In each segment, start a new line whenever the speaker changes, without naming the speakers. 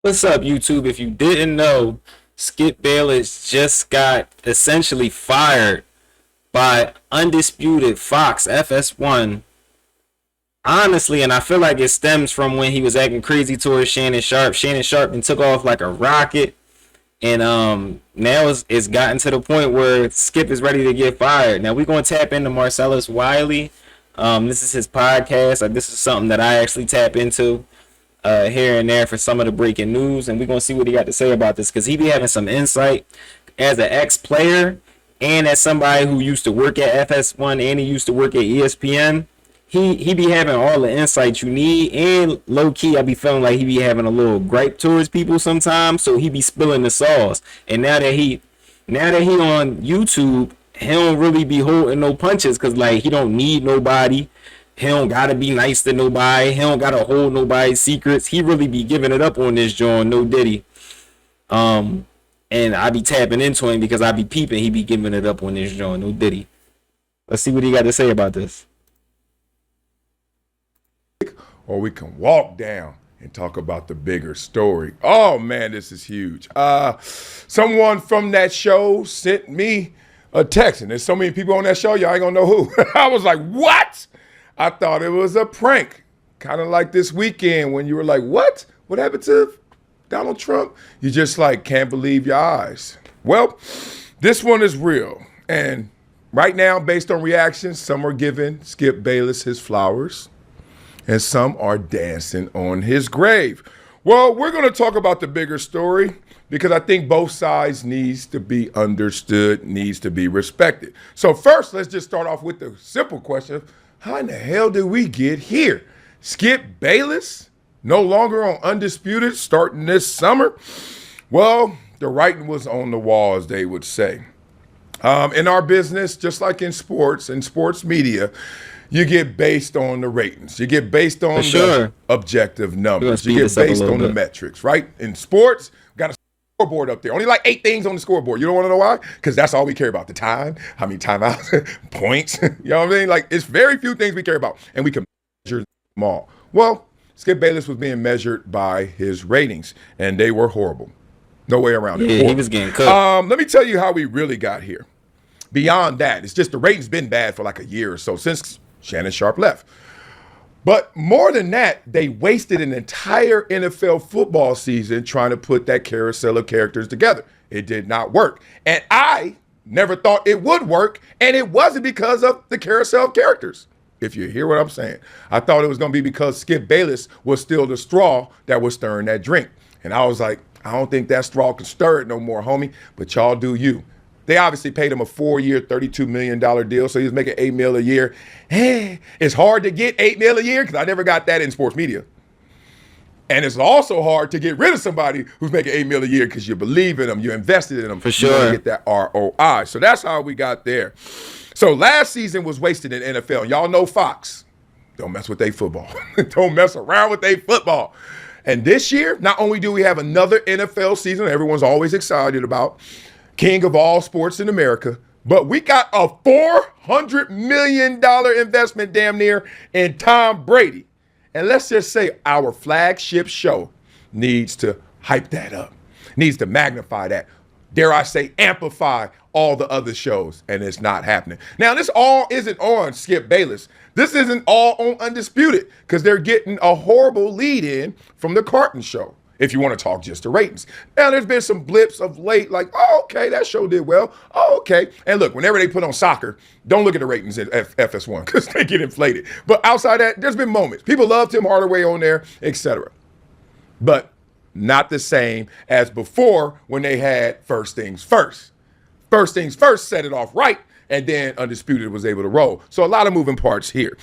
What's up, YouTube? If you didn't know, Skip Bayless just got essentially fired by Undisputed Fox FS1. Honestly, and I feel like it stems from when he was acting crazy towards Shannon Sharp. Shannon Sharp and took off like a rocket, and now it's gotten to the point where Skip is ready to get fired. Now we're gonna tap into Marcellus Wiley. This is his podcast. This is something that I actually tap into here and there for some of the breaking news, and we're gonna see what he got to say about this because he be having some insight as an ex-player and as somebody who used to work at FS1 and he used to work at ESPN. He be having all the insight you need, and low key I be feeling like he be having a little gripe towards people sometimes, so he be spilling the sauce. And now that he on YouTube, he don't really be holding no punches because like he don't need nobody. He don't gotta be nice to nobody. He don't gotta hold nobody's secrets. He really be giving it up on this joint, no diddy. Um, and I be tapping into him because I be peeping. He be giving it up on this joint, no diddy. Let's see what he got to say about this.
Or we can walk down and talk about the bigger story. Oh man, this is huge. Someone from that show sent me a text, and there's so many people on that show, y'all ain't gonna know who. I was like, what? I thought it was a prank. Kind of like this weekend when you were like, what? What happened to Donald Trump? You just like can't believe your eyes. Well, this one is real. And right now, based on reactions, some are giving Skip Bayless his flowers and some are dancing on his grave. Well, we're going to talk about the bigger story because I think both sides needs to be understood, needs to be respected. So first, let's just start off with the simple question of how in the hell did we get here? Skip Bayless, no longer on Undisputed, starting this summer? Well, the writing was on the wall, as they would say. In our business, just like in sports and sports media, you get based on the ratings. You get based on the objective numbers. You get based on the metrics, right? In sports, we got a scoreboard up there. Only like 8 things on the scoreboard. You don't want to know why? Because that's all we care about. The time, how many timeouts, points. You know what I mean? Like, it's very few things we care about. And we can measure them all. Well, Skip Bayless was being measured by his ratings, and they were horrible. No way around it.
Yeah, he was getting cooked.
Let me tell you how we really got here. Beyond that, it's just the ratings been bad for like a year or so since Shannon Sharp left. But more than that, they wasted an entire NFL football season trying to put that carousel of characters together. It did not work. And I never thought it would work, and it wasn't because of the carousel of characters. If you hear what I'm saying, I thought it was going to be because Skip Bayless was still the straw that was stirring that drink. And I was like, I don't think that straw can stir it no more, homie, but y'all do you. They obviously paid him a 4-year, $32 million deal, so he was making $8 million a year. It's hard to get $8 million a year because I never got that in sports media. And it's also hard to get rid of somebody who's making $8 million a year because you believe in them, you invested in them.
For sure.
You want to get that ROI. So that's how we got there. So last season was wasted in NFL. Y'all know Fox. Don't mess with their football. Don't mess around with their football. And this year, not only do we have another NFL season everyone's always excited about, king of all sports in America, but we got a $400 million investment damn near in Tom Brady. And let's just say our flagship show needs to hype that up, needs to magnify that, dare I say amplify all the other shows, and it's not happening. Now, this all isn't on Skip Bayless. This isn't all on Undisputed because they're getting a horrible lead in from the Carton show. If you want to talk just the ratings. Now, there's been some blips of late, like, oh, okay, that show did well. Oh, okay. And look, whenever they put on soccer, don't look at the ratings at FS1 because they get inflated. But outside that, there's been moments. People love Tim Hardaway on there, etc. But not the same as before when they had First Things First. First Things First set it off right, and then Undisputed was able to roll. So a lot of moving parts here.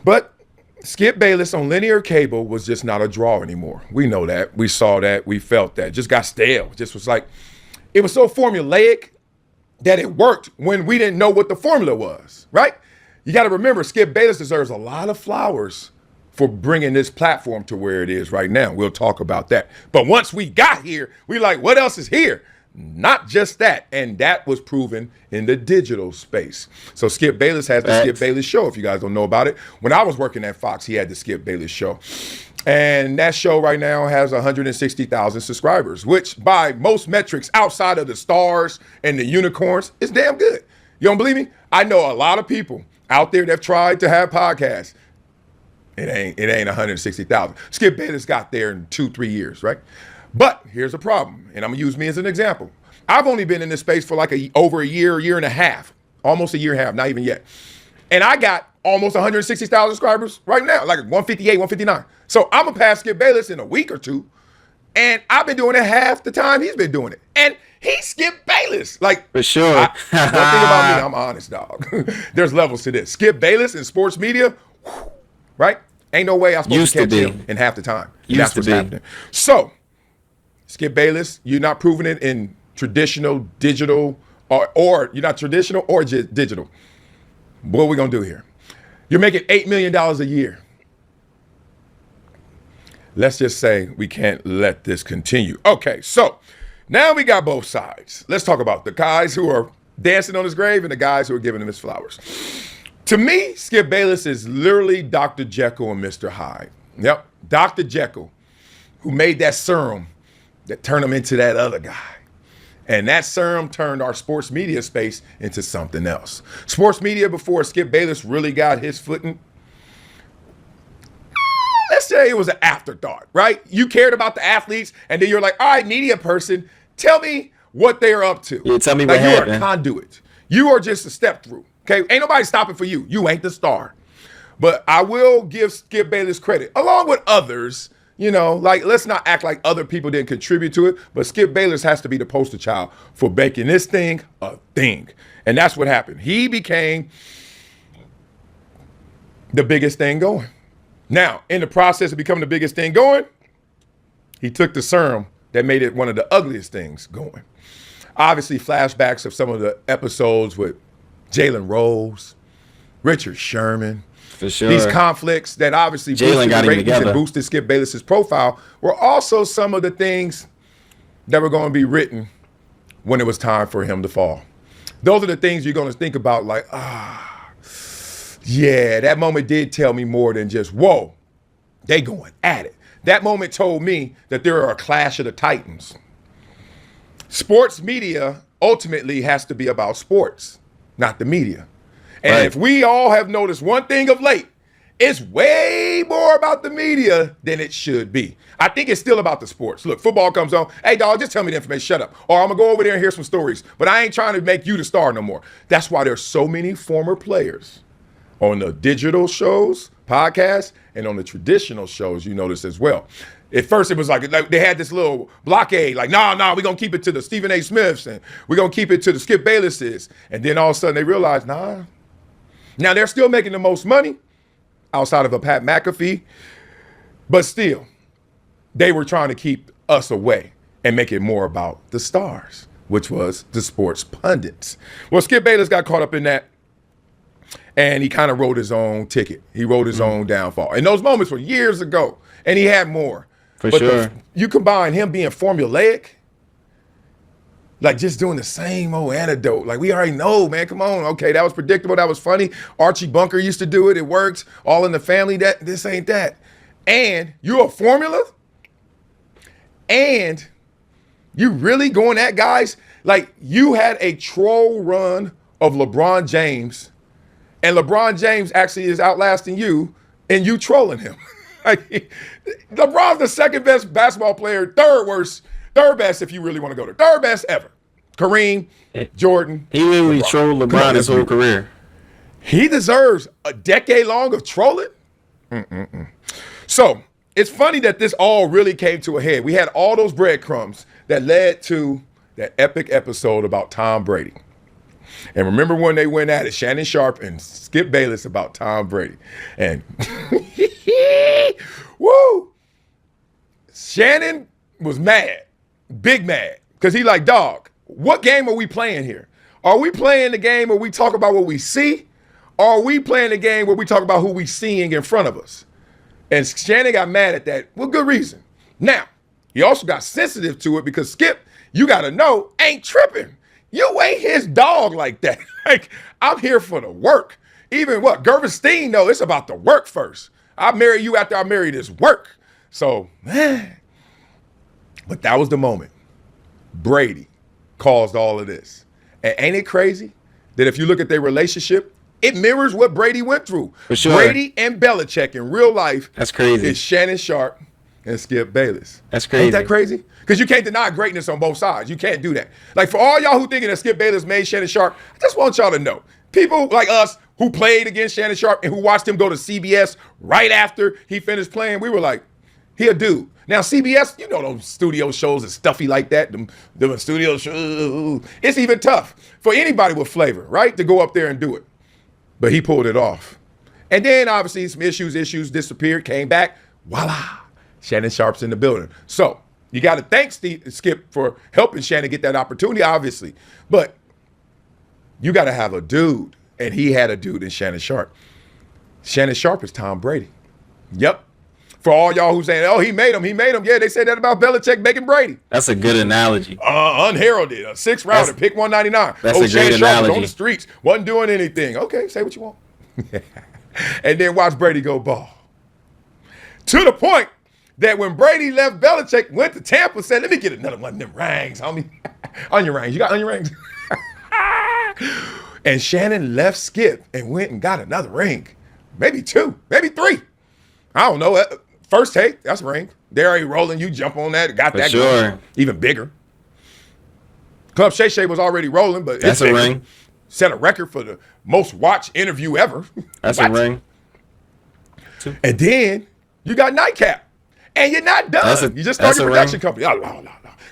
But Skip Bayless on linear cable was just not a draw anymore. We know that. We saw that. We felt that. Just got stale. Just was like, it was so formulaic that it worked when we didn't know what the formula was, right? You got to remember, Skip Bayless deserves a lot of flowers for bringing this platform to where it is right now. We'll talk about that. But once we got here, we like, what else is here? Not just that, and that was proven in the digital space. So Skip Bayless has the Skip Bayless Show, if you guys don't know about it. When I was working at Fox, he had the Skip Bayless Show. And that show right now has 160,000 subscribers, which by most metrics outside of the stars and the unicorns is damn good. You don't believe me? I know a lot of people out there that have tried to have podcasts. It ain't 160,000. Skip Bayless got there in 2-3 years, right? But here's the problem, and I'm gonna use me as an example. I've only been in this space for like over a year and a half, almost a year and a half, not even yet. And I got almost 160,000 subscribers right now, like 158, 159. So I'm gonna pass Skip Bayless in a week or two, and I've been doing it half the time he's been doing it. And he's Skip Bayless. Like,
for sure.
One thing about me, I'm honest, dog. There's levels to this. Skip Bayless in sports media, right? Ain't no way I'm supposed to catch him in half the time. That's what's happening. So, Skip Bayless, you're not proving it in traditional, digital, or you're not traditional or digital. What are we going to do here? You're making $8 million a year. Let's just say we can't let this continue. Okay, so now we got both sides. Let's talk about the guys who are dancing on his grave and the guys who are giving him his flowers. To me, Skip Bayless is literally Dr. Jekyll and Mr. Hyde. Yep, Dr. Jekyll, who made that serum that turned him into that other guy. And that serum turned our sports media space into something else. Sports media, before Skip Bayless really got his footing, let's say it was an afterthought, right? You cared about the athletes, and then you're like, all right, media person, tell me what they're up to.
Yeah, tell me what happened.
You are a conduit. You are just a step through, okay? Ain't nobody stopping for you. You ain't the star. But I will give Skip Bayless credit, along with others. You know, like, let's not act like other people didn't contribute to it, but Skip Bayless has to be the poster child for making this thing a thing. And that's what happened. He became the biggest thing going. Now, in the process of becoming the biggest thing going, he took the serum that made it one of the ugliest things going. Obviously, flashbacks of some of the episodes with Jalen Rose, Richard Sherman.
For sure.
These conflicts that obviously boosted the ratings and boosted Skip Bayless's profile were also some of the things that were going to be written when it was time for him to fall. Those are the things you're going to think about, like, yeah, that moment did tell me more than just, whoa, they going at it. That moment told me that there are a clash of the titans. Sports media ultimately has to be about sports, not the media. And right. If we all have noticed one thing of late, it's way more about the media than it should be. I think it's still about the sports. Look, football comes on. Hey, dog, just tell me the information. Shut up. Or I'm going to go over there and hear some stories. But I ain't trying to make you the star no more. That's why there's so many former players on the digital shows, podcasts, and on the traditional shows, you notice as well. At first, it was like they had this little blockade, like, nah, we're going to keep it to the Stephen A. Smiths, and we're going to keep it to the Skip Baylesses. And then all of a sudden, they realized, nah. Now, they're still making the most money outside of a Pat McAfee, but still, they were trying to keep us away and make it more about the stars, which was the sports pundits. Well, Skip Bayless got caught up in that, and he kind of wrote his own ticket. He wrote his own downfall. And those moments were years ago, and he had more.
But sure.
You combine him being formulaic, like just doing the same old anecdote. Like, we already know, man, come on. Okay, that was predictable. That was funny. Archie Bunker used to do it. It worked. All in the Family. This ain't that. And you're a formula? And you really going at guys? Like, you had a troll run of LeBron James, and LeBron James actually is outlasting you, and you trolling him. Like, LeBron's the second best basketball player, third best if you really want to go there. Third best ever. Kareem, Jordan.
He literally trolled LeBron his whole career.
He deserves a decade long of trolling. So it's funny that this all really came to a head. We had all those breadcrumbs that led to that epic episode about Tom Brady. And remember when they went at it, Shannon Sharp and Skip Bayless, about Tom Brady. And woo! Shannon was mad, big mad, because he like, dog, what game are we playing here? Are we playing the game where we talk about what we see? Or are we playing the game where we talk about who we seeing in front of us? And Shannon got mad at that with good reason. Now, he also got sensitive to it because Skip, you got to know, ain't tripping. You ain't his dog like that. Like, I'm here for the work. Even what Gervestein, though, it's about the work first. I marry you after I marry this work. So, man. But that was the moment. Brady caused all of this. And ain't it crazy that if you look at their relationship, it mirrors what Brady went through.
For sure.
Brady and Belichick in real life.
That's crazy.
Is Shannon Sharp and Skip Bayless.
That's crazy.
Ain't that crazy? Because you can't deny greatness on both sides. You can't do that. Like, for all y'all who thinking that Skip Bayless made Shannon Sharp, I just want y'all to know, people like us who played against Shannon Sharp and who watched him go to CBS right after he finished playing, we were like, he a dude. Now, CBS, you know those studio shows are stuffy like that. Them studio shows, it's even tough for anybody with flavor, right, to go up there and do it. But he pulled it off. And then, obviously, some issues disappeared, came back. Voila. Shannon Sharp's in the building. So, you got to thank Skip for helping Shannon get that opportunity, obviously. But you got to have a dude. And he had a dude in Shannon Sharp. Shannon Sharp is Tom Brady. Yep. For all y'all who saying, oh, he made him. Yeah, they said that about Belichick making Brady.
That's a good analogy.
Unheralded, a 6th rounder, pick 199.
That's a
Shannon
great
Sharp
analogy.
was on the streets, wasn't doing anything. Okay, say what you want. And then watch Brady go ball. To the point that when Brady left Belichick, went to Tampa, said, let me get another one of them rings, homie. Onion rings. You got onion rings? And Shannon left Skip and went and got another ring. Maybe 2, maybe 3. I don't know. First take, that's a ring. There he rolling, you jump on that, got that
sure.
going. Even bigger. Club Shay Shay was already rolling, but
that's a ring.
Set a record for the most watched interview ever.
That's a ring.
And then you got Nightcap. And you're not done. You just started your production company. No.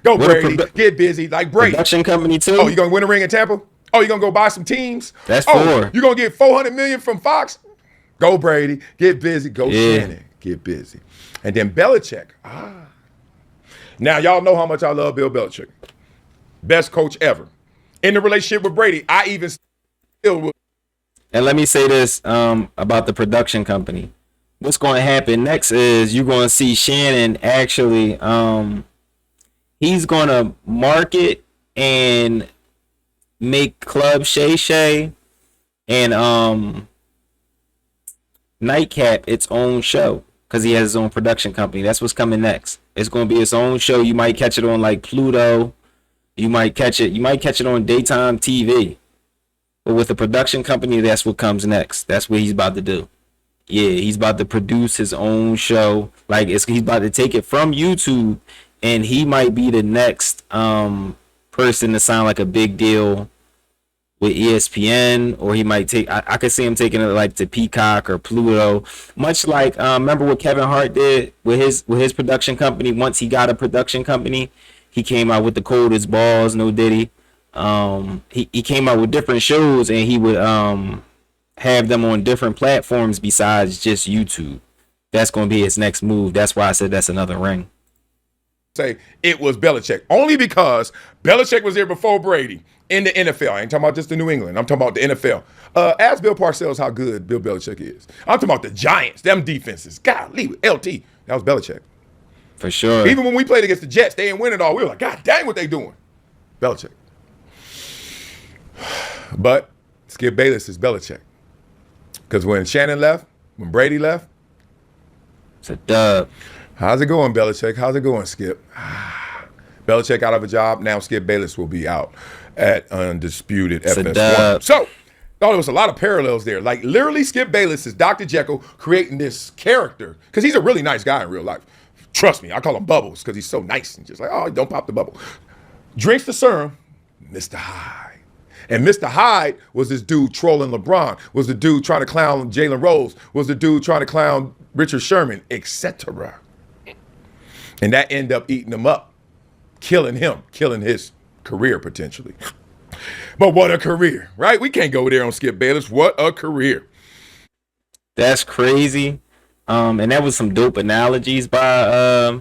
Go, Brady. Get busy like Brady.
Production company, too.
Oh, you going to win a ring in Tampa? Oh, you going to go buy some teams?
That's 4.
You going to get $400 million from Fox? Go, Brady. Get busy. Go, Shannon. Get busy. And then Belichick. Now, y'all know how much I love Bill Belichick. Best coach ever. In the relationship with Brady, I even still would.
And let me say this about the production company. What's going to happen next is you're going to see Shannon actually, he's going to market and make Club Shay Shay and Nightcap its own show because he has his own production company. That's what's coming next. It's going to be its own show. You might catch it on like Pluto. You might catch it on daytime TV. But with the production company, that's what comes next. That's what he's about to do. Yeah, he's about to produce his own show. Like he's about to take it from YouTube, and he might be the next person to sound like a big deal with ESPN, or he might take. I could see him taking it like to Peacock or Pluto, much like remember what Kevin Hart did with his production company. Once he got a production company, he came out with the Coldest Balls, No Diddy. He came out with different shows, and he would have them on different platforms besides just YouTube. That's going to be his next move. That's why I said that's another ring.
Say it was Belichick. Only because Belichick was there before Brady in the NFL. I ain't talking about just the New England. I'm talking about the NFL. Ask Bill Parcells how good Bill Belichick is. I'm talking about the Giants, them defenses. Golly, LT. That was Belichick.
For sure.
Even when we played against the Jets, they didn't win it all. We were like, God dang what they doing. Belichick. But Skip Bayless is Belichick. Because when Shannon left, when Brady left,
it's a dub.
How's it going, Belichick? How's it going, Skip? Belichick out of a job. Now Skip Bayless will be out at Undisputed FS1. So, there was a lot of parallels there. Like, literally, Skip Bayless is Dr. Jekyll creating this character. Because he's a really nice guy in real life. Trust me, I call him Bubbles because he's so nice and just like, oh, don't pop the bubble. Drinks the serum, Mr. Hyde. And Mr. Hyde was this dude trolling LeBron, was the dude trying to clown Jalen Rose, was the dude trying to clown Richard Sherman, etc. And that ended up eating him up, killing him, killing his career potentially. But what a career, right? We can't go there on Skip Bayless. What a career.
That's crazy. And that was some dope analogies by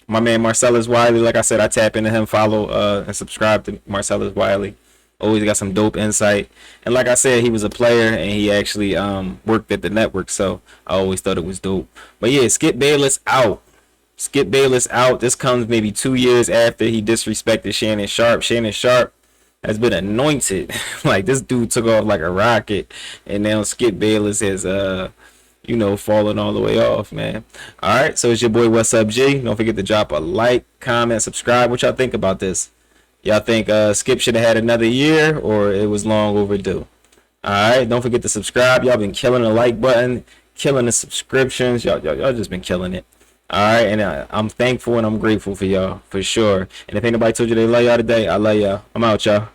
my man Marcellus Wiley. Like I said, I tap into him, follow and subscribe to Marcellus Wiley. Always got some dope insight. And like I said, he was a player and he actually worked at the network. So I always thought it was dope. But yeah, Skip Bayless out. Skip Bayless out. This comes maybe 2 years after he disrespected Shannon Sharp. Shannon Sharp has been anointed. Like, this dude took off like a rocket, and now Skip Bayless has falling all the way off, man. All right, so it's your boy What's Up G. Don't forget to drop a like, comment, subscribe. What y'all think about this? Y'all think Skip should have had another year, or it was long overdue? All right, don't forget to subscribe. Y'all been killing the like button, killing the subscriptions. Y'all just been killing it. All right, and I'm thankful and I'm grateful for y'all, for sure. And if anybody told you they love y'all today, I love y'all. I'm out, y'all.